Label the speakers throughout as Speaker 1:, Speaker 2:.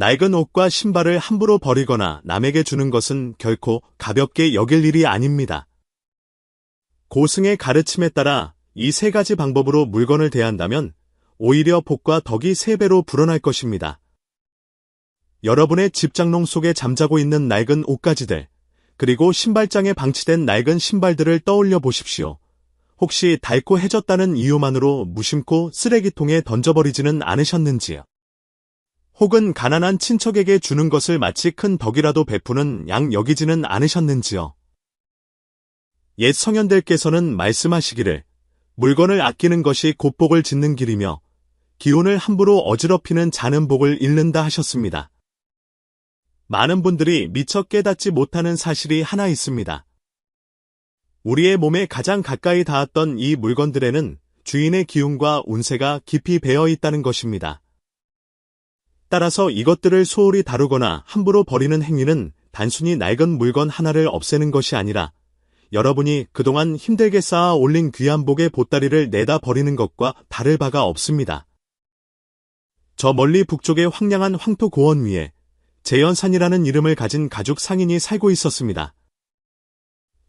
Speaker 1: 낡은 옷과 신발을 함부로 버리거나 남에게 주는 것은 결코 가볍게 여길 일이 아닙니다. 고승의 가르침에 따라 이 세 가지 방법으로 물건을 대한다면 오히려 복과 덕이 3배로 불어날 것입니다. 여러분의 집장롱 속에 잠자고 있는 낡은 옷가지들, 그리고 신발장에 방치된 낡은 신발들을 떠올려 보십시오. 혹시 닳고 해졌다는 이유만으로 무심코 쓰레기통에 던져버리지는 않으셨는지요? 혹은 가난한 친척에게 주는 것을 마치 큰 덕이라도 베푸는 양 여기지는 않으셨는지요? 옛 성현들께서는 말씀하시기를 물건을 아끼는 것이 곧 복을 짓는 길이며 기운을 함부로 어지럽히는 자는 복을 잃는다 하셨습니다. 많은 분들이 미처 깨닫지 못하는 사실이 하나 있습니다. 우리의 몸에 가장 가까이 닿았던 이 물건들에는 주인의 기운과 운세가 깊이 배어 있다는 것입니다. 따라서 이것들을 소홀히 다루거나 함부로 버리는 행위는 단순히 낡은 물건 하나를 없애는 것이 아니라 여러분이 그동안 힘들게 쌓아 올린 귀한 복의 보따리를 내다 버리는 것과 다를 바가 없습니다. 저 멀리 북쪽의 황량한 황토 고원 위에 재연산이라는 이름을 가진 가죽 상인이 살고 있었습니다.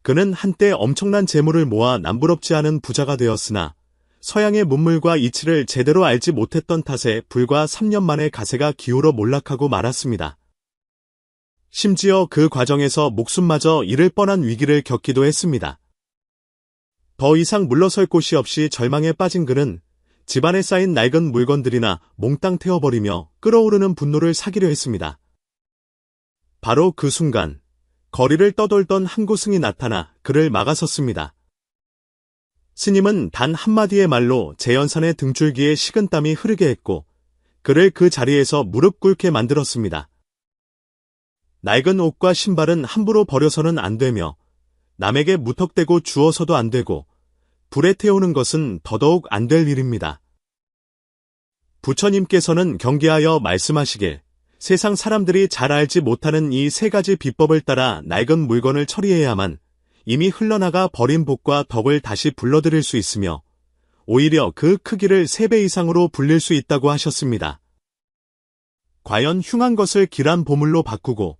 Speaker 1: 그는 한때 엄청난 재물을 모아 남부럽지 않은 부자가 되었으나 서양의 문물과 이치를 제대로 알지 못했던 탓에 불과 3년 만에 가세가 기울어 몰락하고 말았습니다. 심지어 그 과정에서 목숨마저 잃을 뻔한 위기를 겪기도 했습니다. 더 이상 물러설 곳이 없이 절망에 빠진 그는 집안에 쌓인 낡은 물건들이나 몽땅 태워버리며 끓어오르는 분노를 사기려 했습니다. 바로 그 순간 거리를 떠돌던 한 고승이 나타나 그를 막아섰습니다. 스님은 단 한마디의 말로 재연산의 등줄기에 식은땀이 흐르게 했고 그를 그 자리에서 무릎 꿇게 만들었습니다. 낡은 옷과 신발은 함부로 버려서는 안 되며 남에게 무턱대고 주어서도 안 되고 불에 태우는 것은 더더욱 안 될 일입니다. 부처님께서는 경계하여 말씀하시길 세상 사람들이 잘 알지 못하는 이 3가지 비법을 따라 낡은 물건을 처리해야만 이미 흘러나가 버린 복과 덕을 다시 불러들일 수 있으며 오히려 그 크기를 3배 이상으로 불릴 수 있다고 하셨습니다. 과연 흉한 것을 길한 보물로 바꾸고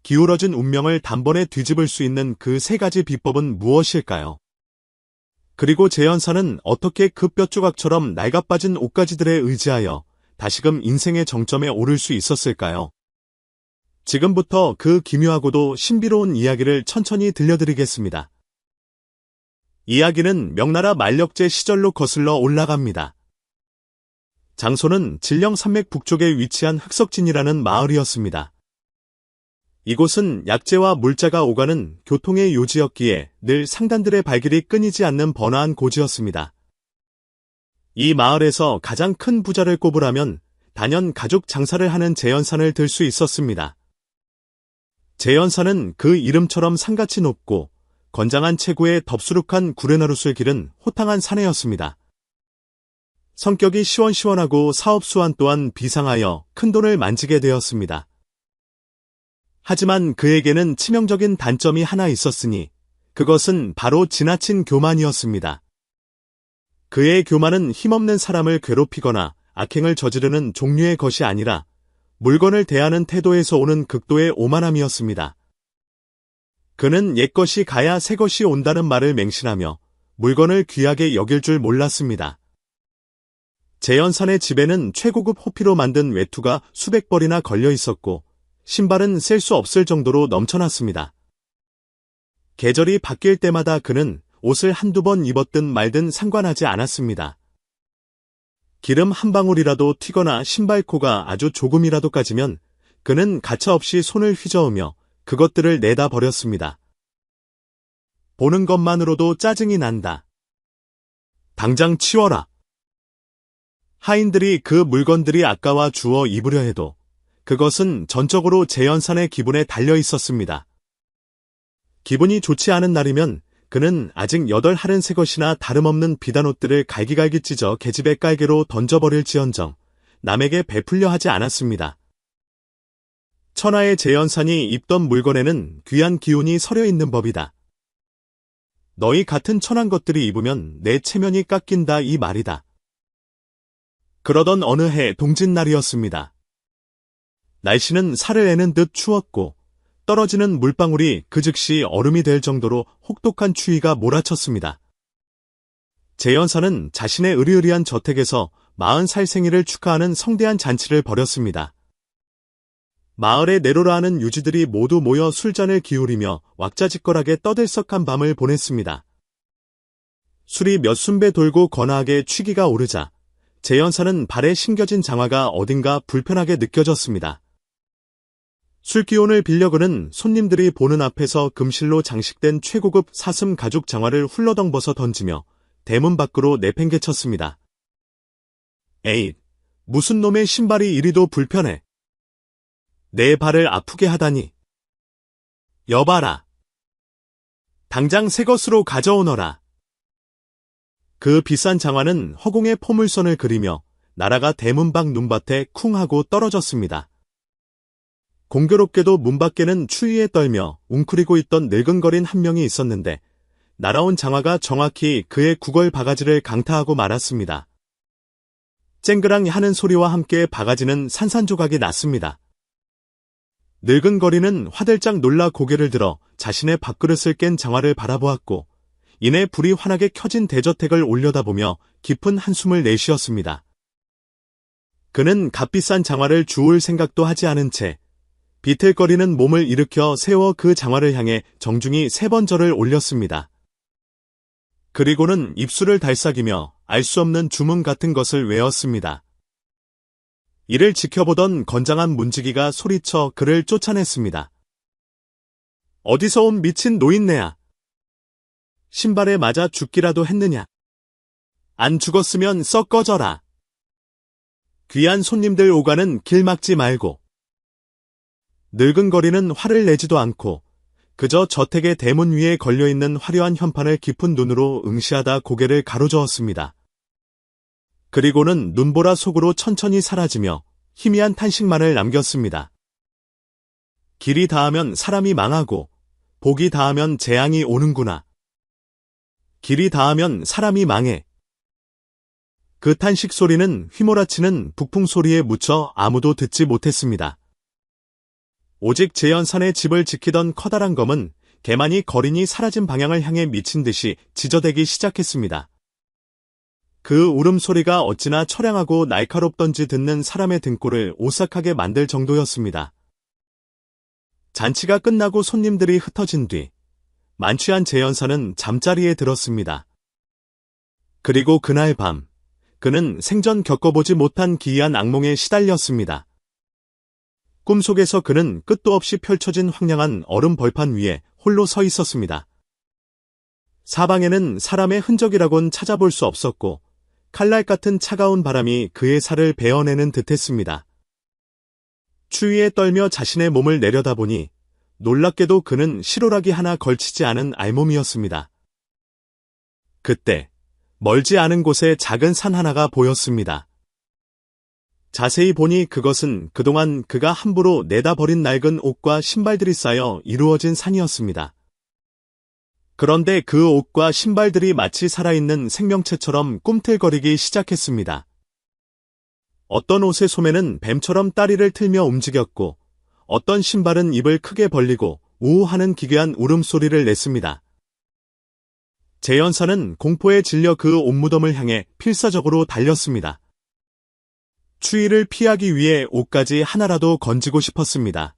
Speaker 1: 기울어진 운명을 단번에 뒤집을 수 있는 그 3가지 비법은 무엇일까요? 그리고 재연산은 어떻게 그 뼈조각처럼 낡아빠진 옷가지들에 의지하여 다시금 인생의 정점에 오를 수 있었을까요? 지금부터 그 기묘하고도 신비로운 이야기를 천천히 들려드리겠습니다. 이야기는 명나라 만력제 시절로 거슬러 올라갑니다. 장소는 진령산맥 북쪽에 위치한 흑석진이라는 마을이었습니다. 이곳은 약재와 물자가 오가는 교통의 요지였기에 늘 상단들의 발길이 끊이지 않는 번화한 고지였습니다. 이 마을에서 가장 큰 부자를 꼽으라면 단연 가죽 장사를 하는 재연산을 들 수 있었습니다. 재연산은 그 이름처럼 산같이 높고 건장한 체구에 덥수룩한 구레나룻을 기른 호탕한 사내였습니다. 성격이 시원시원하고 사업수완 또한 비상하여 큰돈을 만지게 되었습니다. 하지만 그에게는 치명적인 단점이 하나 있었으니 그것은 바로 지나친 교만이었습니다. 그의 교만은 힘없는 사람을 괴롭히거나 악행을 저지르는 종류의 것이 아니라 물건을 대하는 태도에서 오는 극도의 오만함이었습니다. 그는 옛것이 가야 새것이 온다는 말을 맹신하며 물건을 귀하게 여길 줄 몰랐습니다. 재연산의 집에는 최고급 호피로 만든 외투가 수백 벌이나 걸려 있었고 신발은 셀 수 없을 정도로 넘쳐났습니다. 계절이 바뀔 때마다 그는 옷을 한두 번 입었든 말든 상관하지 않았습니다. 기름 한 방울이라도 튀거나 신발코가 아주 조금이라도 까지면 그는 가차없이 손을 휘저으며 그것들을 내다 버렸습니다. 보는 것만으로도 짜증이 난다. 당장 치워라. 하인들이 그 물건들이 아까워 주워 입으려 해도 그것은 전적으로 재연산의 기분에 달려 있었습니다. 기분이 좋지 않은 날이면 그는 아직 8할은 새 것이나 다름없는 비단 옷들을 갈기갈기 찢어 계집애 깔개로 던져버릴지언정 남에게 베풀려 하지 않았습니다. 천하의 재연산이 입던 물건에는 귀한 기운이 서려 있는 법이다. 너희 같은 천한 것들이 입으면 내 체면이 깎인다 이 말이다. 그러던 어느 해 동짓날이었습니다. 날씨는 살을 애는 듯 추웠고 떨어지는 물방울이 그 즉시 얼음이 될 정도로 혹독한 추위가 몰아쳤습니다. 재연사는 자신의 으리으리한 저택에서 40살 생일을 축하하는 성대한 잔치를 벌였습니다. 마을에 내로라 하는 유지들이 모두 모여 술잔을 기울이며 왁자지껄하게 떠들썩한 밤을 보냈습니다. 술이 몇 순배 돌고 거나하게 취기가 오르자 재연사는 발에 신겨진 장화가 어딘가 불편하게 느껴졌습니다. 술기운을 빌려 그는 손님들이 보는 앞에서 금실로 장식된 최고급 사슴 가죽 장화를 훌러덩 벗어 던지며 대문 밖으로 내팽개쳤습니다. 에잇, 무슨 놈의 신발이 이리도 불편해. 내 발을 아프게 하다니. 여봐라. 당장 새 것으로 가져오너라. 그 비싼 장화는 허공에 포물선을 그리며 날아가 대문 밖 눈밭에 쿵 하고 떨어졌습니다. 공교롭게도 문 밖에는 추위에 떨며 웅크리고 있던 늙은거린 한 명이 있었는데 날아온 장화가 정확히 그의 구걸 바가지를 강타하고 말았습니다. 쨍그랑 하는 소리와 함께 바가지는 산산조각이 났습니다. 늙은거리는 화들짝 놀라 고개를 들어 자신의 밥그릇을 깬 장화를 바라보았고 이내 불이 환하게 켜진 대저택을 올려다보며 깊은 한숨을 내쉬었습니다. 그는 값비싼 장화를 주울 생각도 하지 않은 채 비틀거리는 몸을 일으켜 세워 그 장화를 향해 정중히 3번 절을 올렸습니다. 그리고는 입술을 달싹이며 알 수 없는 주문 같은 것을 외웠습니다. 이를 지켜보던 건장한 문지기가 소리쳐 그를 쫓아냈습니다. 어디서 온 미친 노인네야. 신발에 맞아 죽기라도 했느냐. 안 죽었으면 썩 꺼져라. 귀한 손님들 오가는 길 막지 말고. 늙은거리는 화를 내지도 않고 그저 저택의 대문 위에 걸려있는 화려한 현판을 깊은 눈으로 응시하다 고개를 가로저었습니다. 그리고는 눈보라 속으로 천천히 사라지며 희미한 탄식만을 남겼습니다. 길이 닿으면 사람이 망하고 복이 닿으면 재앙이 오는구나. 길이 닿으면 사람이 망해. 그 탄식 소리는 휘몰아치는 북풍 소리에 묻혀 아무도 듣지 못했습니다. 오직 재연산의 집을 지키던 커다란 검은 개만이 거린이 사라진 방향을 향해 미친 듯이 지저대기 시작했습니다. 그 울음소리가 어찌나 처량하고 날카롭던지 듣는 사람의 등골을 오싹하게 만들 정도였습니다. 잔치가 끝나고 손님들이 흩어진 뒤 만취한 재연사는 잠자리에 들었습니다. 그리고 그날 밤 그는 생전 겪어보지 못한 기이한 악몽에 시달렸습니다. 꿈속에서 그는 끝도 없이 펼쳐진 황량한 얼음 벌판 위에 홀로 서 있었습니다. 사방에는 사람의 흔적이라곤 찾아볼 수 없었고 칼날 같은 차가운 바람이 그의 살을 베어내는 듯했습니다. 추위에 떨며 자신의 몸을 내려다보니 놀랍게도 그는 실오라기 하나 걸치지 않은 알몸이었습니다. 그때 멀지 않은 곳에 작은 산 하나가 보였습니다. 자세히 보니 그것은 그동안 그가 함부로 내다버린 낡은 옷과 신발들이 쌓여 이루어진 산이었습니다. 그런데 그 옷과 신발들이 마치 살아있는 생명체처럼 꿈틀거리기 시작했습니다. 어떤 옷의 소매는 뱀처럼 다리를 틀며 움직였고 어떤 신발은 입을 크게 벌리고 우우하는 기괴한 울음소리를 냈습니다. 재연사는 공포에 질려 그 옷무덤을 향해 필사적으로 달렸습니다. 추위를 피하기 위해 옷까지 하나라도 건지고 싶었습니다.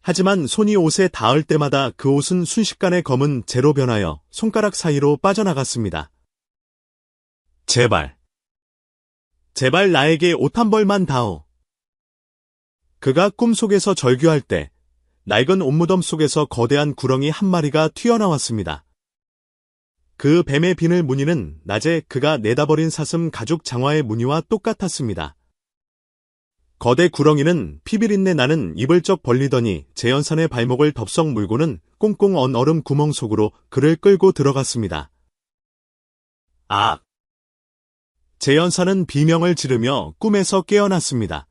Speaker 1: 하지만 손이 옷에 닿을 때마다 그 옷은 순식간에 검은 재로 변하여 손가락 사이로 빠져나갔습니다. 제발 나에게 옷 한 벌만 다오. 그가 꿈속에서 절규할 때 낡은 옷무덤 속에서 거대한 구렁이 한 마리가 튀어나왔습니다. 그 뱀의 비늘 무늬는 낮에 그가 내다버린 사슴 가죽 장화의 무늬와 똑같았습니다. 거대 구렁이는 피비린내 나는 입을 쩍 벌리더니 재연산의 발목을 덥석 물고는 꽁꽁 언 얼음 구멍 속으로 그를 끌고 들어갔습니다. 아! 재연산은 비명을 지르며 꿈에서 깨어났습니다.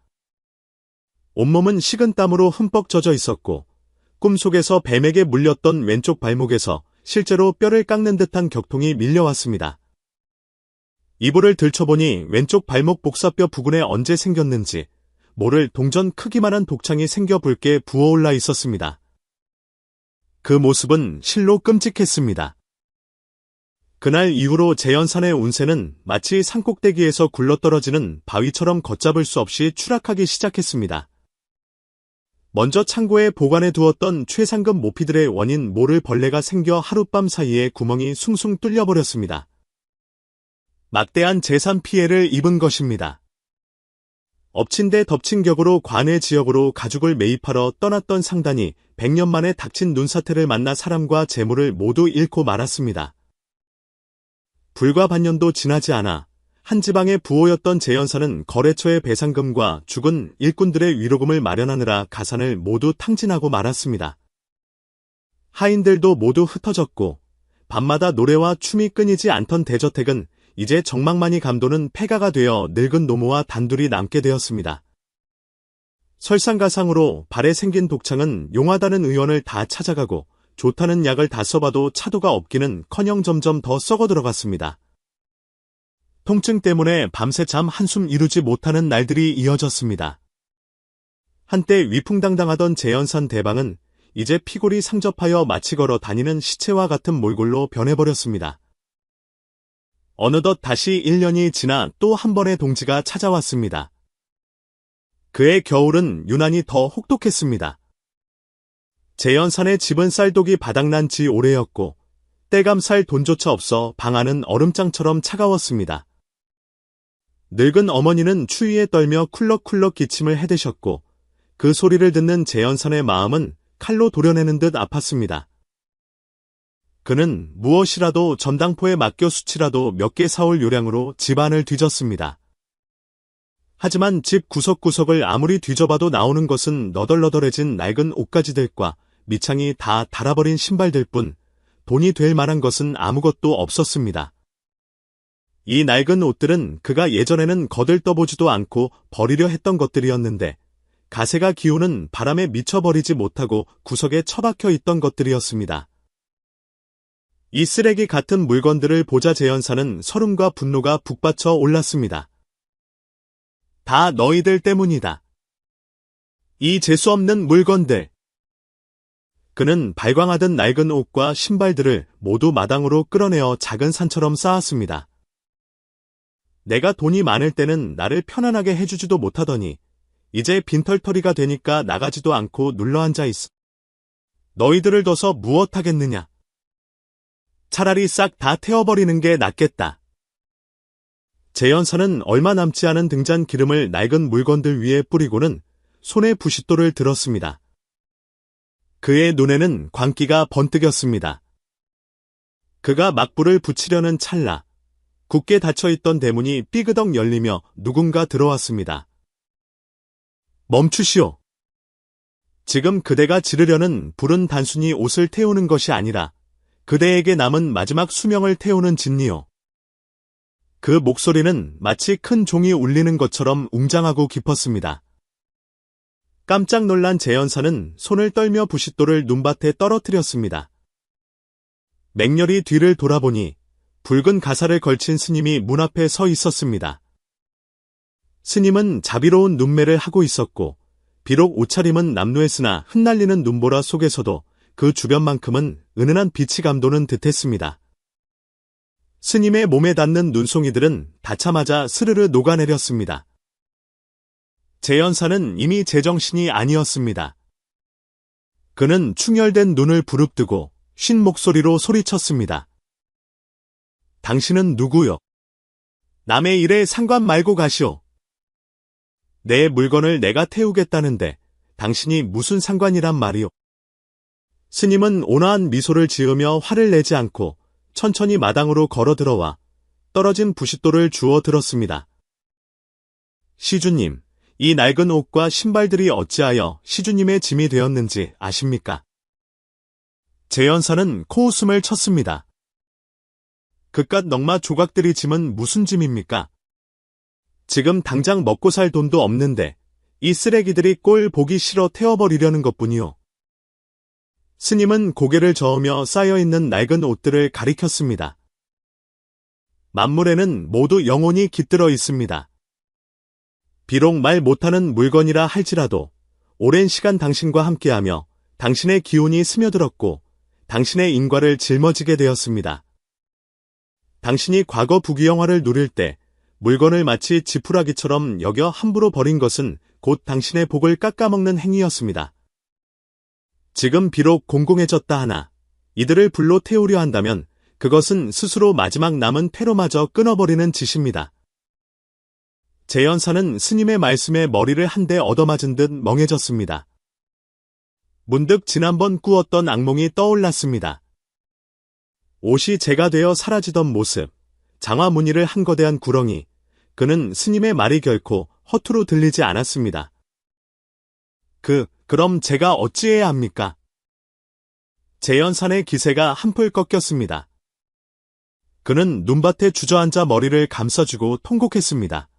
Speaker 1: 온몸은 식은 땀으로 흠뻑 젖어 있었고 꿈속에서 뱀에게 물렸던 왼쪽 발목에서 실제로 뼈를 깎는 듯한 격통이 밀려왔습니다. 이불을 들춰보니 왼쪽 발목 복사뼈 부근에 언제 생겼는지 모를 동전 크기만한 독창이 생겨 붉게 부어올라 있었습니다. 그 모습은 실로 끔찍했습니다. 그날 이후로 재연산의 운세는 마치 산꼭대기에서 굴러떨어지는 바위처럼 걷잡을 수 없이 추락하기 시작했습니다. 먼저 창고에 보관해 두었던 최상급 모피들의 원인 모를 벌레가 생겨 하룻밤 사이에 구멍이 숭숭 뚫려버렸습니다. 막대한 재산 피해를 입은 것입니다. 엎친 데 덮친 격으로 관외 지역으로 가죽을 매입하러 떠났던 상단이 100년 만에 닥친 눈사태를 만나 사람과 재물을 모두 잃고 말았습니다. 불과 반년도 지나지 않아 한 지방의 부호였던 재연사는 거래처의 배상금과 죽은 일꾼들의 위로금을 마련하느라 가산을 모두 탕진하고 말았습니다. 하인들도 모두 흩어졌고 밤마다 노래와 춤이 끊이지 않던 대저택은 이제 정막만이 감도는 폐가가 되어 늙은 노모와 단둘이 남게 되었습니다. 설상가상으로 발에 생긴 독창은 용하다는 의원을 다 찾아가고 좋다는 약을 다 써봐도 차도가 없기는커녕 점점 더 썩어 들어갔습니다. 통증 때문에 밤새 잠 한숨 이루지 못하는 날들이 이어졌습니다. 한때 위풍당당하던 재연산 대방은 이제 피골이 상접하여 마치 걸어 다니는 시체와 같은 몰골로 변해버렸습니다. 어느덧 다시 1년이 지나 또 한 번의 동지가 찾아왔습니다. 그의 겨울은 유난히 더 혹독했습니다. 재연산의 집은 쌀독이 바닥난 지 오래였고 떼감살 돈조차 없어 방 안은 얼음장처럼 차가웠습니다. 늙은 어머니는 추위에 떨며 쿨럭쿨럭 기침을 해대셨고 그 소리를 듣는 재연산의 마음은 칼로 도려내는 듯 아팠습니다. 그는 무엇이라도 전당포에 맡겨 수치라도 몇 개 사올 요량으로 집안을 뒤졌습니다. 하지만 집 구석구석을 아무리 뒤져봐도 나오는 것은 너덜너덜해진 낡은 옷가지들과 밑창이 다 닳아버린 신발들 뿐 돈이 될 만한 것은 아무것도 없었습니다. 이 낡은 옷들은 그가 예전에는 거들떠보지도 않고 버리려 했던 것들이었는데 가세가 기우는 바람에 미쳐버리지 못하고 구석에 처박혀 있던 것들이었습니다. 이 쓰레기 같은 물건들을 보자 재연사는 서름과 분노가 북받쳐 올랐습니다. 다 너희들 때문이다. 이 재수없는 물건들. 그는 발광하던 낡은 옷과 신발들을 모두 마당으로 끌어내어 작은 산처럼 쌓았습니다. 내가 돈이 많을 때는 나를 편안하게 해주지도 못하더니 이제 빈털터리가 되니까 나가지도 않고 눌러앉아 있어. 너희들을 둬서 무엇하겠느냐. 차라리 싹 다 태워버리는 게 낫겠다. 재연사는 얼마 남지 않은 등잔 기름을 낡은 물건들 위에 뿌리고는 손에 부싯돌을 들었습니다. 그의 눈에는 광기가 번뜩였습니다. 그가 막불을 붙이려는 찰나 굳게 닫혀있던 대문이 삐그덕 열리며 누군가 들어왔습니다. 멈추시오. 지금 그대가 지르려는 불은 단순히 옷을 태우는 것이 아니라 그대에게 남은 마지막 수명을 태우는 진리요. 그 목소리는 마치 큰 종이 울리는 것처럼 웅장하고 깊었습니다. 깜짝 놀란 재연사는 손을 떨며 부싯돌을 눈밭에 떨어뜨렸습니다. 맹렬히 뒤를 돌아보니 붉은 가사를 걸친 스님이 문 앞에 서 있었습니다. 스님은 자비로운 눈매를 하고 있었고 비록 옷차림은 남루했으나 흩날리는 눈보라 속에서도 그 주변만큼은 은은한 빛이 감도는 듯했습니다. 스님의 몸에 닿는 눈송이들은 닿자마자 스르르 녹아내렸습니다. 재연사는 이미 제정신이 아니었습니다. 그는 충혈된 눈을 부릅뜨고 쉰 목소리로 소리쳤습니다. 당신은 누구요? 남의 일에 상관 말고 가시오. 내 물건을 내가 태우겠다는데 당신이 무슨 상관이란 말이오? 스님은 온화한 미소를 지으며 화를 내지 않고 천천히 마당으로 걸어 들어와 떨어진 부싯돌을 주워 들었습니다. 시주님, 이 낡은 옷과 신발들이 어찌하여 시주님의 짐이 되었는지 아십니까? 재연사는 코웃음을 쳤습니다. 그깟 넝마 조각들이 짐은 무슨 짐입니까? 지금 당장 먹고 살 돈도 없는데 이 쓰레기들이 꼴 보기 싫어 태워버리려는 것뿐이요. 스님은 고개를 저으며 쌓여있는 낡은 옷들을 가리켰습니다. 만물에는 모두 영혼이 깃들어 있습니다. 비록 말 못하는 물건이라 할지라도 오랜 시간 당신과 함께하며 당신의 기운이 스며들었고 당신의 인과를 짊어지게 되었습니다. 당신이 과거 부귀영화를 누릴 때 물건을 마치 지푸라기처럼 여겨 함부로 버린 것은 곧 당신의 복을 깎아먹는 행위였습니다. 지금 비록 공공해졌다 하나 이들을 불로 태우려 한다면 그것은 스스로 마지막 남은 퇴로마저 끊어버리는 짓입니다. 재연사는 스님의 말씀에 머리를 한 대 얻어맞은 듯 멍해졌습니다. 문득 지난번 꾸었던 악몽이 떠올랐습니다. 옷이 재가 되어 사라지던 모습, 장화 무늬를 한 거대한 구렁이, 그는 스님의 말이 결코 허투루 들리지 않았습니다. 그럼 제가 어찌해야 합니까? 재연산의 기세가 한풀 꺾였습니다. 그는 눈밭에 주저앉아 머리를 감싸주고 통곡했습니다.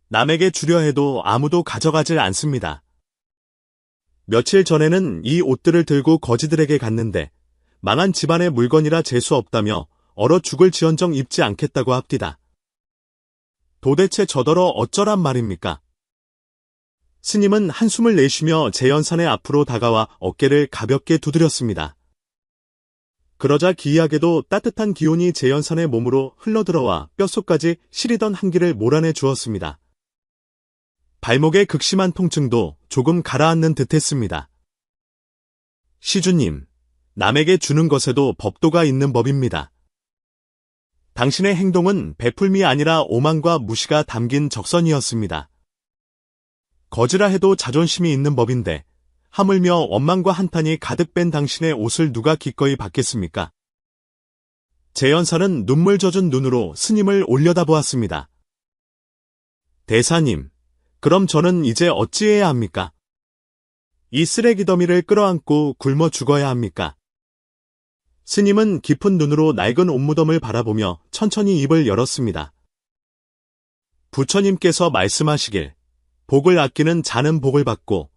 Speaker 1: 남에게 주려 해도 아무도 가져가질 않습니다. 며칠 전에는 이 옷들을 들고 거지들에게 갔는데 망한 집안의 물건이라 재수 없다며 얼어 죽을 지언정 입지 않겠다고 합디다. 도대체 저더러 어쩌란 말입니까? 스님은 한숨을 내쉬며 재연산의 앞으로 다가와 어깨를 가볍게 두드렸습니다. 그러자 기이하게도 따뜻한 기운이 재연산의 몸으로 흘러들어와 뼛속까지 시리던 한기를 몰아내 주었습니다. 발목의 극심한 통증도 조금 가라앉는 듯했습니다. 시주님, 남에게 주는 것에도 법도가 있는 법입니다. 당신의 행동은 베풀미 아니라 오만과 무시가 담긴 적선이었습니다. 거지라 해도 자존심이 있는 법인데 하물며 원망과 한탄이 가득 뺀 당신의 옷을 누가 기꺼이 받겠습니까? 재연사는 눈물 젖은 눈으로 스님을 올려다보았습니다. 대사님, 그럼 저는 이제 어찌해야 합니까? 이 쓰레기 더미를 끌어안고 굶어 죽어야 합니까? 스님은 깊은 눈으로 낡은 옷무덤을 바라보며 천천히 입을 열었습니다. 부처님께서 말씀하시길, 복을 아끼는 자는 복을 받고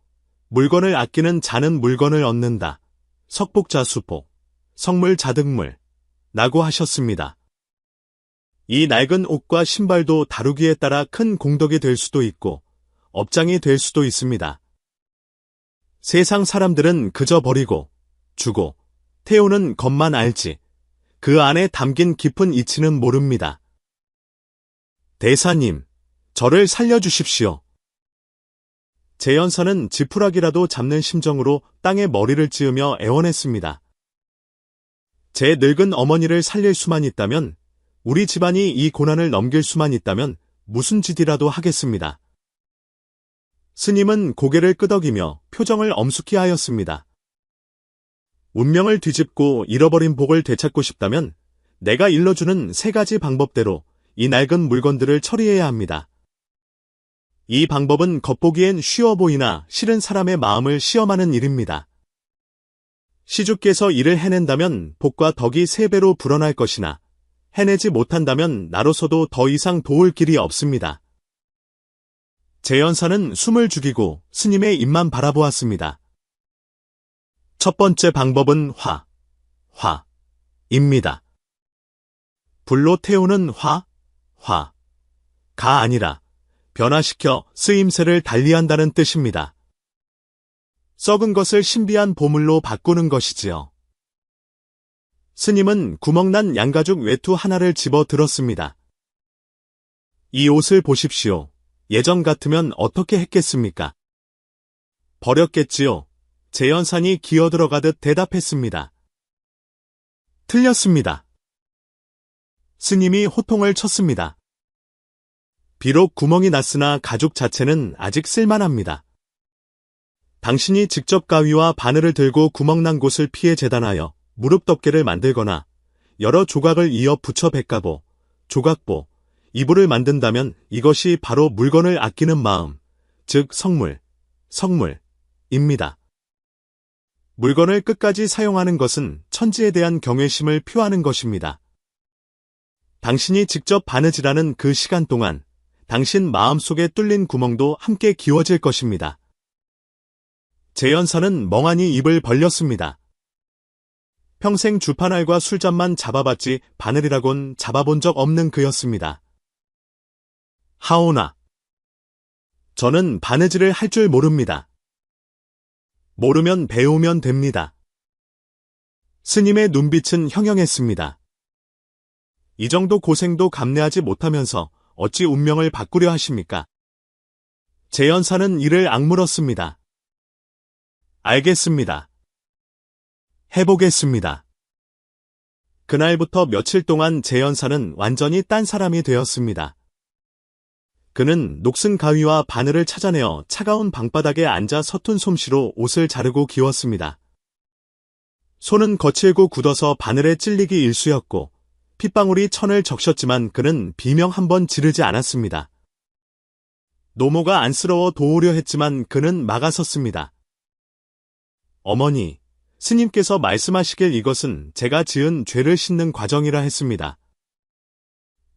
Speaker 1: 물건을 아끼는 자는 물건을 얻는다. 석복자수복, 성물자득물 라고 하셨습니다. 이 낡은 옷과 신발도 다루기에 따라 큰 공덕이 될 수도 있고 업장이 될 수도 있습니다. 세상 사람들은 그저 버리고 주고 태우는 것만 알지 그 안에 담긴 깊은 이치는 모릅니다. 대사님, 저를 살려주십시오. 재연사는 지푸라기라도 잡는 심정으로 땅에 머리를 찌으며 애원했습니다. 제 늙은 어머니를 살릴 수만 있다면, 우리 집안이 이 고난을 넘길 수만 있다면 무슨 짓이라도 하겠습니다. 스님은 고개를 끄덕이며 표정을 엄숙히 하였습니다. 운명을 뒤집고 잃어버린 복을 되찾고 싶다면 내가 일러주는 3가지 방법대로 이 낡은 물건들을 처리해야 합니다. 이 방법은 겉보기엔 쉬워 보이나 실은 사람의 마음을 시험하는 일입니다. 시주께서 이를 해낸다면 복과 덕이 3배로 불어날 것이나 해내지 못한다면 나로서도 더 이상 도울 길이 없습니다. 재연사는 숨을 죽이고 스님의 입만 바라보았습니다. 첫 번째 방법은 화입니다. 불로 태우는 화가 아니라 변화시켜 쓰임새를 달리한다는 뜻입니다. 썩은 것을 신비한 보물로 바꾸는 것이지요. 스님은 구멍난 양가죽 외투 하나를 집어 들었습니다. 이 옷을 보십시오. 예전 같으면 어떻게 했겠습니까? 버렸겠지요. 재연산이 기어들어가듯 대답했습니다. 틀렸습니다. 스님이 호통을 쳤습니다. 비록 구멍이 났으나 가죽 자체는 아직 쓸만합니다. 당신이 직접 가위와 바늘을 들고 구멍난 곳을 피해 재단하여 무릎 덮개를 만들거나 여러 조각을 이어 붙여 백가보, 조각보, 이불을 만든다면 이것이 바로 물건을 아끼는 마음, 즉 성물입니다. 물건을 끝까지 사용하는 것은 천지에 대한 경외심을 표하는 것입니다. 당신이 직접 바느질하는 그 시간 동안 당신 마음속에 뚫린 구멍도 함께 기워질 것입니다. 재연사는 멍하니 입을 벌렸습니다. 평생 주판알과 술잔만 잡아봤지 바늘이라곤 잡아본 적 없는 그였습니다. 하오나 저는 바느질을 할 줄 모릅니다. 모르면 배우면 됩니다. 스님의 눈빛은 형형했습니다. 이 정도 고생도 감내하지 못하면서 어찌 운명을 바꾸려 하십니까? 재연사는 이를 악물었습니다. 알겠습니다. 해보겠습니다. 그날부터 며칠 동안 재연사는 완전히 딴 사람이 되었습니다. 그는 녹슨 가위와 바늘을 찾아내어 차가운 방바닥에 앉아 서툰 솜씨로 옷을 자르고 기웠습니다. 손은 거칠고 굳어서 바늘에 찔리기 일쑤였고 핏방울이 천을 적셨지만 그는 비명 한 번 지르지 않았습니다. 노모가 안쓰러워 도우려 했지만 그는 막아섰습니다. 어머니, 스님께서 말씀하시길 이것은 제가 지은 죄를 씻는 과정이라 했습니다.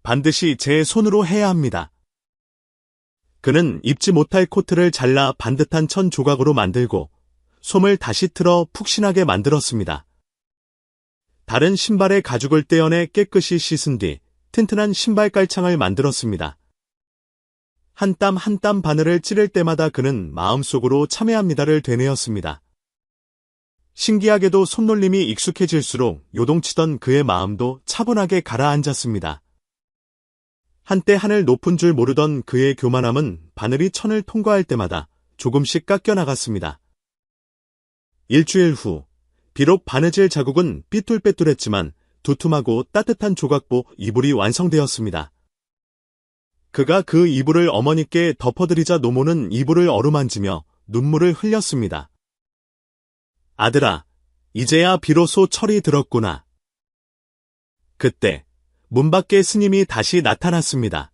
Speaker 1: 반드시 제 손으로 해야 합니다. 그는 입지 못할 코트를 잘라 반듯한 천 조각으로 만들고 솜을 다시 틀어 푹신하게 만들었습니다. 다른 신발의 가죽을 떼어내 깨끗이 씻은 뒤 튼튼한 신발 깔창을 만들었습니다. 한 땀 한 땀 바늘을 찌를 때마다 그는 마음속으로 참회합니다를 되뇌었습니다. 신기하게도 손놀림이 익숙해질수록 요동치던 그의 마음도 차분하게 가라앉았습니다. 한때 하늘 높은 줄 모르던 그의 교만함은 바늘이 천을 통과할 때마다 조금씩 깎여나갔습니다. 일주일 후, 비록 바느질 자국은 삐뚤빼뚤했지만 두툼하고 따뜻한 조각보 이불이 완성되었습니다. 그가 그 이불을 어머니께 덮어드리자 노모는 이불을 어루만지며 눈물을 흘렸습니다. 아들아, 이제야 비로소 철이 들었구나. 그때 문 밖에 스님이 다시 나타났습니다.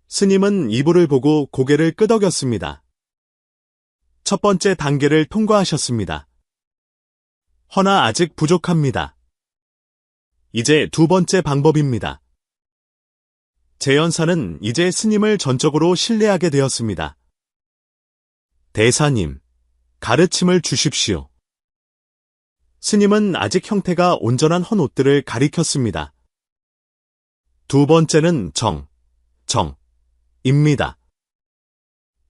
Speaker 1: 스님은 이불을 보고 고개를 끄덕였습니다. 첫 번째 단계를 통과하셨습니다. 허나 아직 부족합니다. 이제 두 번째 방법입니다. 재연사는 이제 스님을 전적으로 신뢰하게 되었습니다. 대사님, 가르침을 주십시오. 스님은 아직 형태가 온전한 헌 옷들을 가리켰습니다. 두 번째는 정입니다.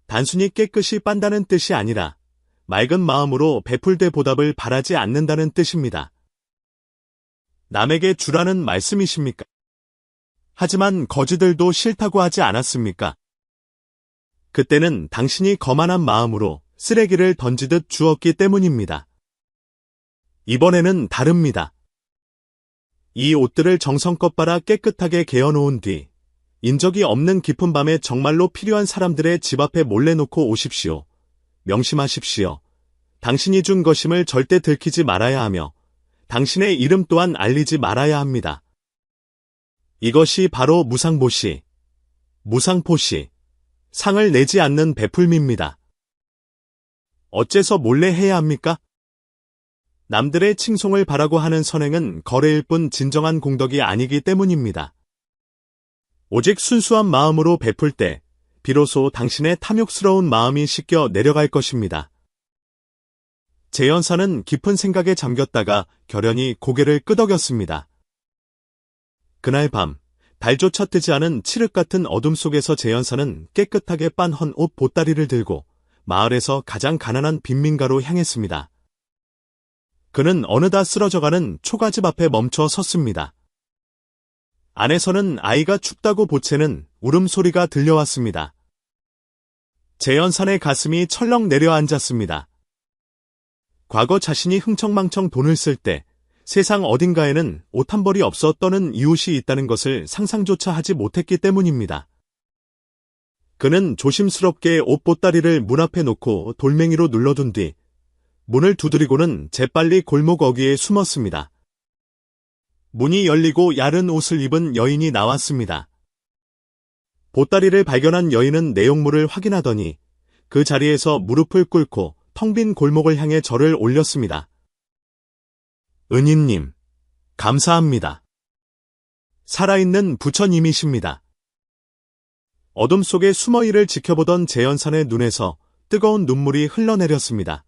Speaker 1: 단순히 깨끗이 빤다는 뜻이 아니라 맑은 마음으로 베풀되 보답을 바라지 않는다는 뜻입니다. 남에게 주라는 말씀이십니까? 하지만 거지들도 싫다고 하지 않았습니까? 그때는 당신이 거만한 마음으로 쓰레기를 던지듯 주었기 때문입니다. 이번에는 다릅니다. 이 옷들을 정성껏 빨아 깨끗하게 개어놓은 뒤 인적이 없는 깊은 밤에 정말로 필요한 사람들의 집 앞에 몰래 놓고 오십시오. 명심하십시오. 당신이 준 것임을 절대 들키지 말아야 하며 당신의 이름 또한 알리지 말아야 합니다. 이것이 바로 무상보시, 무상포시, 상을 내지 않는 베풀미입니다. 어째서 몰래 해야 합니까? 남들의 칭송을 바라고 하는 선행은 거래일 뿐 진정한 공덕이 아니기 때문입니다. 오직 순수한 마음으로 베풀 때 비로소 당신의 탐욕스러운 마음이 씻겨 내려갈 것입니다. 재연사는 깊은 생각에 잠겼다가 결연히 고개를 끄덕였습니다. 그날 밤, 달조차 뜨지 않은 칠흑 같은 어둠 속에서 재연사는 깨끗하게 빤 헌 옷 보따리를 들고 마을에서 가장 가난한 빈민가로 향했습니다. 그는 어느덧 쓰러져가는 초가집 앞에 멈춰 섰습니다. 안에서는 아이가 춥다고 보채는 울음소리가 들려왔습니다. 재연산의 가슴이 철렁 내려앉았습니다. 과거 자신이 흥청망청 돈을 쓸 때 세상 어딘가에는 옷 한 벌이 없어 떠는 이웃이 있다는 것을 상상조차 하지 못했기 때문입니다. 그는 조심스럽게 옷 보따리를 문 앞에 놓고 돌멩이로 눌러둔 뒤 문을 두드리고는 재빨리 골목 어귀에 숨었습니다. 문이 열리고 야른 옷을 입은 여인이 나왔습니다. 보따리를 발견한 여인은 내용물을 확인하더니 그 자리에서 무릎을 꿇고 텅 빈 골목을 향해 절을 올렸습니다. 은인님, 감사합니다. 살아있는 부처님이십니다. 어둠 속에 숨어 이를 지켜보던 재연산의 눈에서 뜨거운 눈물이 흘러내렸습니다.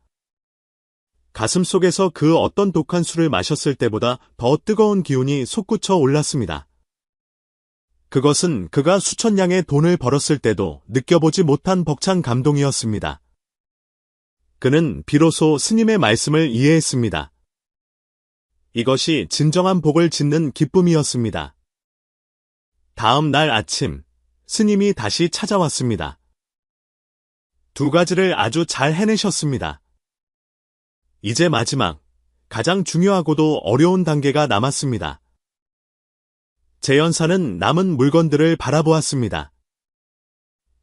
Speaker 1: 가슴 속에서 그 어떤 독한 술을 마셨을 때보다 더 뜨거운 기운이 솟구쳐 올랐습니다. 그것은 그가 수천냥의 돈을 벌었을 때도 느껴보지 못한 벅찬 감동이었습니다. 그는 비로소 스님의 말씀을 이해했습니다. 이것이 진정한 복을 짓는 기쁨이었습니다. 다음 날 아침, 스님이 다시 찾아왔습니다. 두 가지를 아주 잘 해내셨습니다. 이제 마지막, 가장 중요하고도 어려운 단계가 남았습니다. 재연사는 남은 물건들을 바라보았습니다.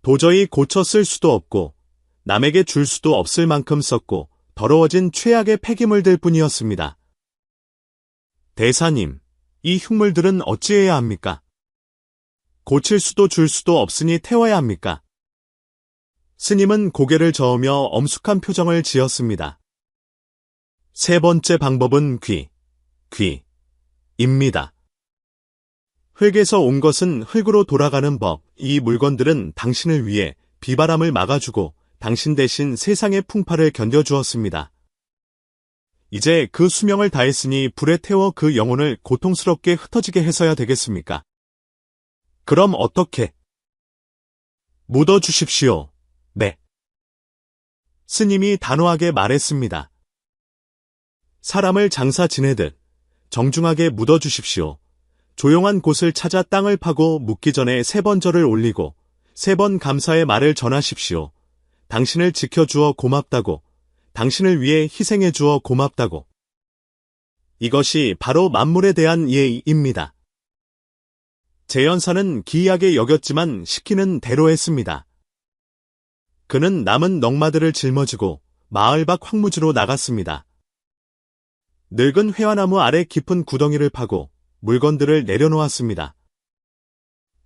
Speaker 1: 도저히 고쳐 쓸 수도 없고 남에게 줄 수도 없을 만큼 썩고 더러워진 최악의 폐기물들 뿐이었습니다. 대사님, 이 흉물들은 어찌해야 합니까? 고칠 수도 줄 수도 없으니 태워야 합니까? 스님은 고개를 저으며 엄숙한 표정을 지었습니다. 세 번째 방법은 귀입니다. 흙에서 온 것은 흙으로 돌아가는 법. 이 물건들은 당신을 위해 비바람을 막아주고 당신 대신 세상의 풍파를 견뎌주었습니다. 이제 그 수명을 다했으니 불에 태워 그 영혼을 고통스럽게 흩어지게 해서야 되겠습니까? 그럼 어떻게? 묻어주십시오. 네. 스님이 단호하게 말했습니다. 사람을 장사 지내듯 정중하게 묻어주십시오. 조용한 곳을 찾아 땅을 파고 묻기 전에 3번 절을 올리고 3번 감사의 말을 전하십시오. 당신을 지켜주어 고맙다고, 당신을 위해 희생해 주어 고맙다고. 이것이 바로 만물에 대한 예의입니다. 재연사는 기이하게 여겼지만 시키는 대로 했습니다. 그는 남은 넝마들을 짊어지고 마을 밖 황무지로 나갔습니다. 늙은 회화나무 아래 깊은 구덩이를 파고 물건들을 내려놓았습니다.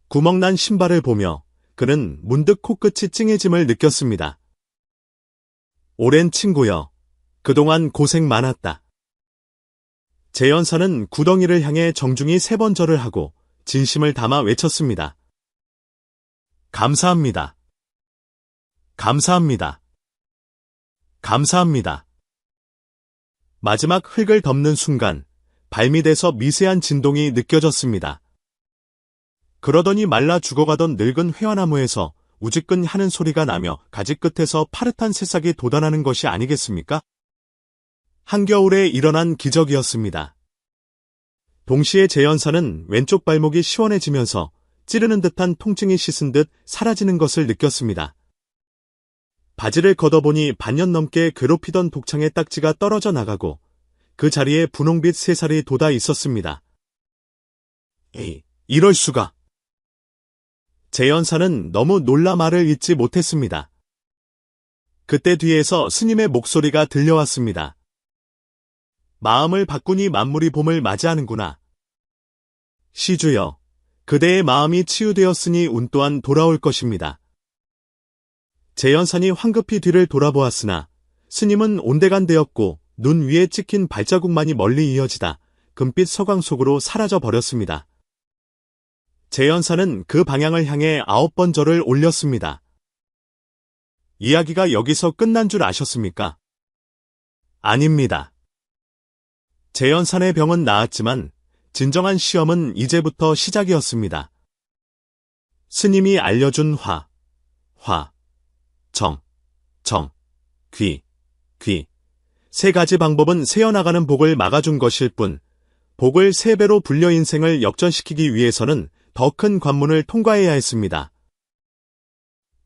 Speaker 1: 구멍난 신발을 보며 그는 문득 코끝이 찡해짐을 느꼈습니다. 오랜 친구여, 그동안 고생 많았다. 재연사는 구덩이를 향해 정중히 3번 절을 하고 진심을 담아 외쳤습니다. 감사합니다. 감사합니다. 감사합니다. 마지막 흙을 덮는 순간 발밑에서 미세한 진동이 느껴졌습니다. 그러더니 말라 죽어가던 늙은 회화나무에서 우지끈 하는 소리가 나며 가지 끝에서 파릇한 새싹이 돋아나는 것이 아니겠습니까? 한겨울에 일어난 기적이었습니다. 동시에 재연사는 왼쪽 발목이 시원해지면서 찌르는 듯한 통증이 씻은 듯 사라지는 것을 느꼈습니다. 바지를 걷어보니 반년 넘게 괴롭히던 독창의 딱지가 떨어져 나가고 그 자리에 분홍빛 새살이 돋아 있었습니다. 에이, 이럴 수가. 재연사는 너무 놀라 말을 잇지 못했습니다. 그때 뒤에서 스님의 목소리가 들려왔습니다. 마음을 바꾸니 만물이 봄을 맞이하는구나. 시주여, 그대의 마음이 치유되었으니 운 또한 돌아올 것입니다. 재연산이 황급히 뒤를 돌아보았으나 스님은 온데간데였고 눈 위에 찍힌 발자국만이 멀리 이어지다 금빛 서광 속으로 사라져 버렸습니다. 재연사는 그 방향을 향해 9번 절을 올렸습니다. 이야기가 여기서 끝난 줄 아셨습니까? 아닙니다. 재연산의 병은 나았지만 진정한 시험은 이제부터 시작이었습니다. 스님이 알려준 귀. 3가지 방법은 새어나가는 복을 막아준 것일 뿐, 복을 3배로 불려 인생을 역전시키기 위해서는 더 큰 관문을 통과해야 했습니다.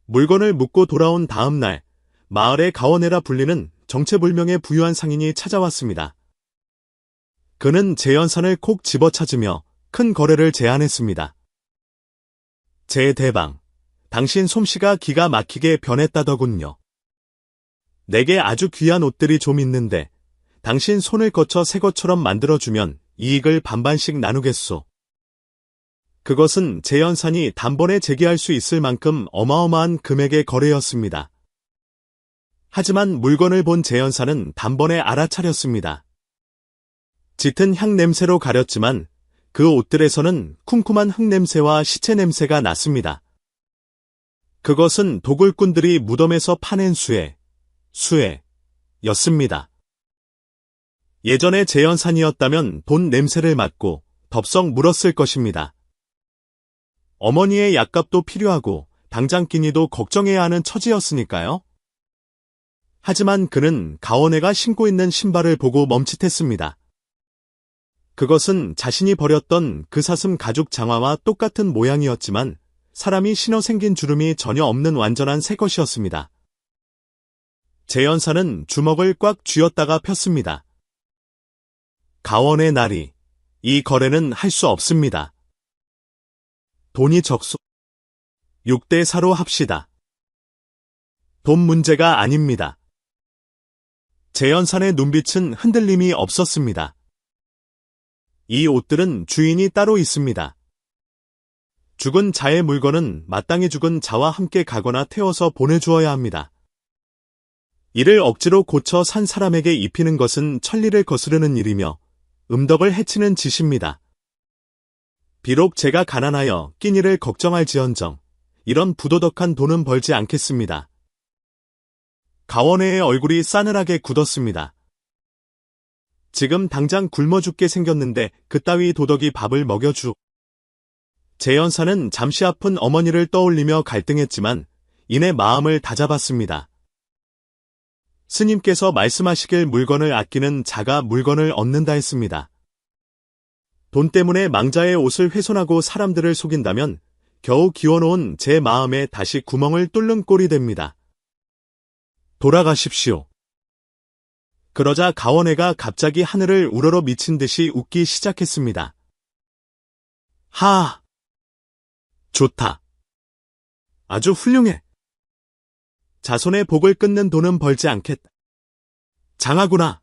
Speaker 1: 물건을 묻고 돌아온 다음 날, 마을의 가원해라 불리는 정체불명의 부유한 상인이 찾아왔습니다. 그는 재연산을 콕 집어찾으며 큰 거래를 제안했습니다. 제 대방, 당신 솜씨가 기가 막히게 변했다더군요. 내게 아주 귀한 옷들이 좀 있는데 당신 손을 거쳐 새 것처럼 만들어주면 이익을 반반씩 나누겠소. 그것은 재연산이 단번에 재기할 수 있을 만큼 어마어마한 금액의 거래였습니다. 하지만 물건을 본 재연산은 단번에 알아차렸습니다. 짙은 향 냄새로 가렸지만 그 옷들에서는 쿰쿰한 흙 냄새와 시체 냄새가 났습니다. 그것은 도굴꾼들이 무덤에서 파낸 수혜였습니다. 예전에 재연산이었다면 돈 냄새를 맡고 덥석 물었을 것입니다. 어머니의 약값도 필요하고 당장 끼니도 걱정해야 하는 처지였으니까요. 하지만 그는 가원애가 신고 있는 신발을 보고 멈칫했습니다. 그것은 자신이 버렸던 그 사슴 가죽 장화와 똑같은 모양이었지만 사람이 신어 생긴 주름이 전혀 없는 완전한 새 것이었습니다. 재연사는 주먹을 꽉 쥐었다가 폈습니다. 가원의 날이, 이 거래는 할 수 없습니다. 돈이 적소. 6대 4로 합시다. 돈 문제가 아닙니다. 재연산의 눈빛은 흔들림이 없었습니다. 이 옷들은 주인이 따로 있습니다. 죽은 자의 물건은 마땅히 죽은 자와 함께 가거나 태워서 보내주어야 합니다. 이를 억지로 고쳐 산 사람에게 입히는 것은 천리를 거스르는 일이며 음덕을 해치는 짓입니다. 비록 제가 가난하여 끼니를 걱정할지언정 이런 부도덕한 돈은 벌지 않겠습니다. 가원애의 얼굴이 싸늘하게 굳었습니다. 지금 당장 굶어 죽게 생겼는데 그따위 도덕이 밥을 먹여주. 재연사는 잠시 아픈 어머니를 떠올리며 갈등했지만 이내 마음을 다잡았습니다. 스님께서 말씀하시길 물건을 아끼는 자가 물건을 얻는다 했습니다. 돈 때문에 망자의 옷을 훼손하고 사람들을 속인다면 겨우 기워놓은 제 마음에 다시 구멍을 뚫는 꼴이 됩니다. 돌아가십시오. 그러자 가원애가 갑자기 하늘을 우러러 미친 듯이 웃기 시작했습니다. 하! 좋다. 아주 훌륭해. 자손의 복을 끊는 돈은 벌지 않겠다. 장하구나.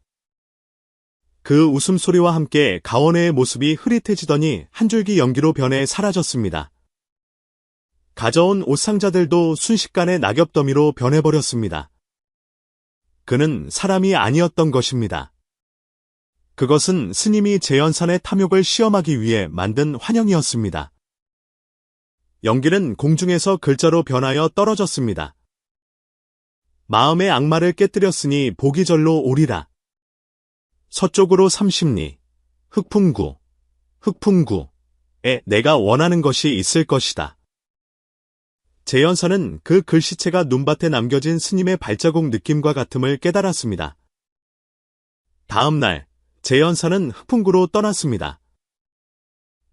Speaker 1: 그 웃음소리와 함께 가원애의 모습이 흐릿해지더니 한 줄기 연기로 변해 사라졌습니다. 가져온 옷상자들도 순식간에 낙엽더미로 변해버렸습니다. 그는 사람이 아니었던 것입니다. 그것은 스님이 재연산의 탐욕을 시험하기 위해 만든 환영이었습니다. 연기는 공중에서 글자로 변하여 떨어졌습니다. 마음의 악마를 깨뜨렸으니 복이 절로 오리라. 서쪽으로 30리, 흑풍구에 내가 원하는 것이 있을 것이다. 재연사는 그 글씨체가 눈밭에 남겨진 스님의 발자국 느낌과 같음을 깨달았습니다. 다음 날, 재연사는 흑풍구로 떠났습니다.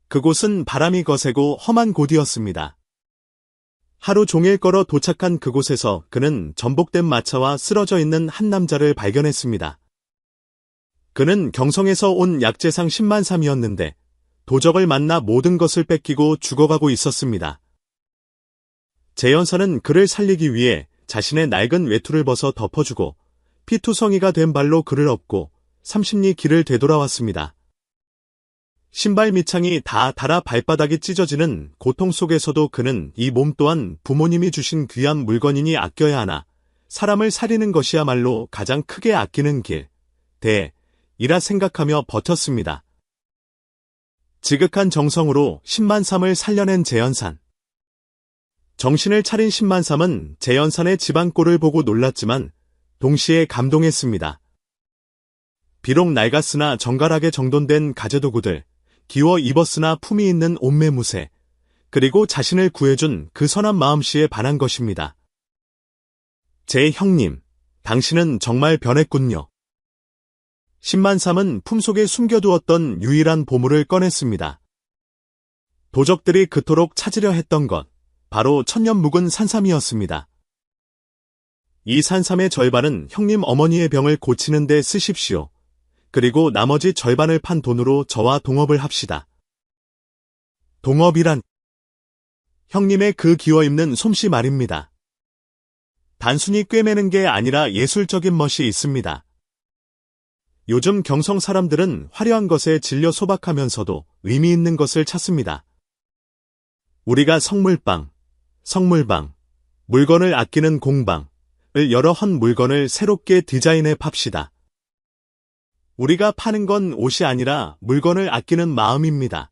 Speaker 1: 그곳은 바람이 거세고 험한 곳이었습니다. 하루 종일 걸어 도착한 그곳에서 그는 전복된 마차와 쓰러져 있는 한 남자를 발견했습니다. 그는 경성에서 온 약재상 10만삼이었는데 도적을 만나 모든 것을 뺏기고 죽어가고 있었습니다. 재연사는 그를 살리기 위해 자신의 낡은 외투를 벗어 덮어주고 피투성이가 된 발로 그를 업고 30리 길을 되돌아왔습니다. 신발 밑창이 다 닳아 발바닥이 찢어지는 고통 속에서도 그는 이 몸 또한 부모님이 주신 귀한 물건이니 아껴야 하나 사람을 살리는 것이야말로 가장 크게 아끼는 길, 이라 생각하며 버텼습니다. 지극한 정성으로 10만삼을 살려낸 재연산. 정신을 차린 10만삼은 재연산의 집안꼴을 보고 놀랐지만 동시에 감동했습니다. 비록 낡았으나 정갈하게 정돈된 가재도구들, 기워 입었으나 품이 있는 옷매무새, 그리고 자신을 구해준 그 선한 마음씨에 반한 것입니다. 제 형님, 당신은 정말 변했군요. 10만삼은 품속에 숨겨두었던 유일한 보물을 꺼냈습니다. 도적들이 그토록 찾으려 했던 것, 바로 천년 묵은 산삼이었습니다. 이 산삼의 절반은 형님 어머니의 병을 고치는 데 쓰십시오. 그리고 나머지 절반을 판 돈으로 저와 동업을 합시다. 동업이란 형님의 그 기워입는 솜씨 말입니다. 단순히 꿰매는 게 아니라 예술적인 멋이 있습니다. 요즘 경성 사람들은 화려한 것에 질려 소박하면서도 의미 있는 것을 찾습니다. 우리가 성물방, 물건을 아끼는 공방을 여러 한 물건을 새롭게 디자인해 팝시다. 우리가 파는 건 옷이 아니라 물건을 아끼는 마음입니다.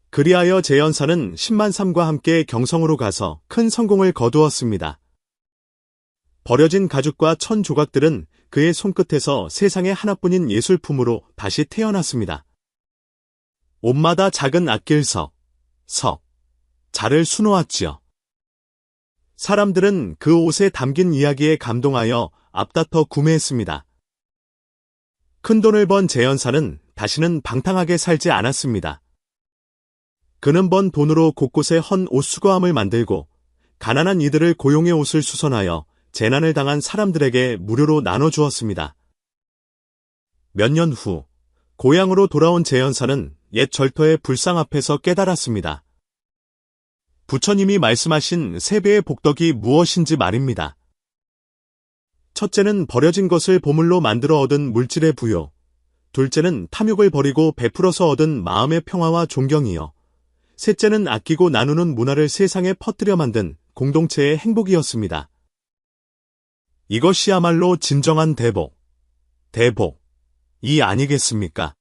Speaker 1: 그리하여 재연사는 10만삼과 함께 경성으로 가서 큰 성공을 거두었습니다. 버려진 가죽과 천 조각들은 그의 손끝에서 세상에 하나뿐인 예술품으로 다시 태어났습니다. 옷마다 작은 아낄 석, 잘을 수놓았지요. 사람들은 그 옷에 담긴 이야기에 감동하여 앞다퉈 구매했습니다. 큰돈을 번 재현사는 다시는 방탕하게 살지 않았습니다. 그는 번 돈으로 곳곳에 헌 옷수거함을 만들고 가난한 이들을 고용해 옷을 수선하여 재난을 당한 사람들에게 무료로 나눠주었습니다. 몇 년 후 고향으로 돌아온 재현사는 옛 절터의 불상 앞에서 깨달았습니다. 부처님이 말씀하신 세 배의 복덕이 무엇인지 말입니다. 첫째는 버려진 것을 보물로 만들어 얻은 물질의 부요. 둘째는 탐욕을 버리고 베풀어서 얻은 마음의 평화와 존경이요. 셋째는 아끼고 나누는 문화를 세상에 퍼뜨려 만든 공동체의 행복이었습니다. 이것이야말로 진정한 대복, 대복이 아니겠습니까?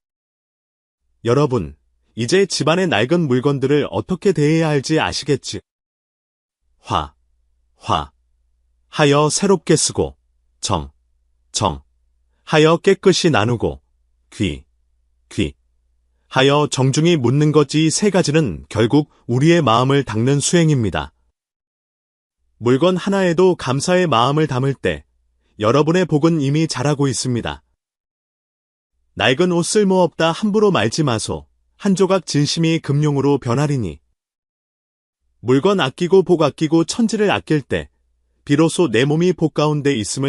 Speaker 1: 여러분, 이제 집안의 낡은 물건들을 어떻게 대해야 할지 아시겠지? 하여 새롭게 쓰고, 하여 깨끗이 나누고, 하여 정중히 묻는 것 이 세 가지는 결국 우리의 마음을 닦는 수행입니다. 물건 하나에도 감사의 마음을 담을 때 여러분의 복은 이미 자라고 있습니다. 낡은 옷 쓸모없다 함부로 말지 마소. 한 조각 진심이 금용으로 변하리니. 물건 아끼고 복 아끼고 천지를 아낄 때 비로소 내 몸이 복 가운데 있음을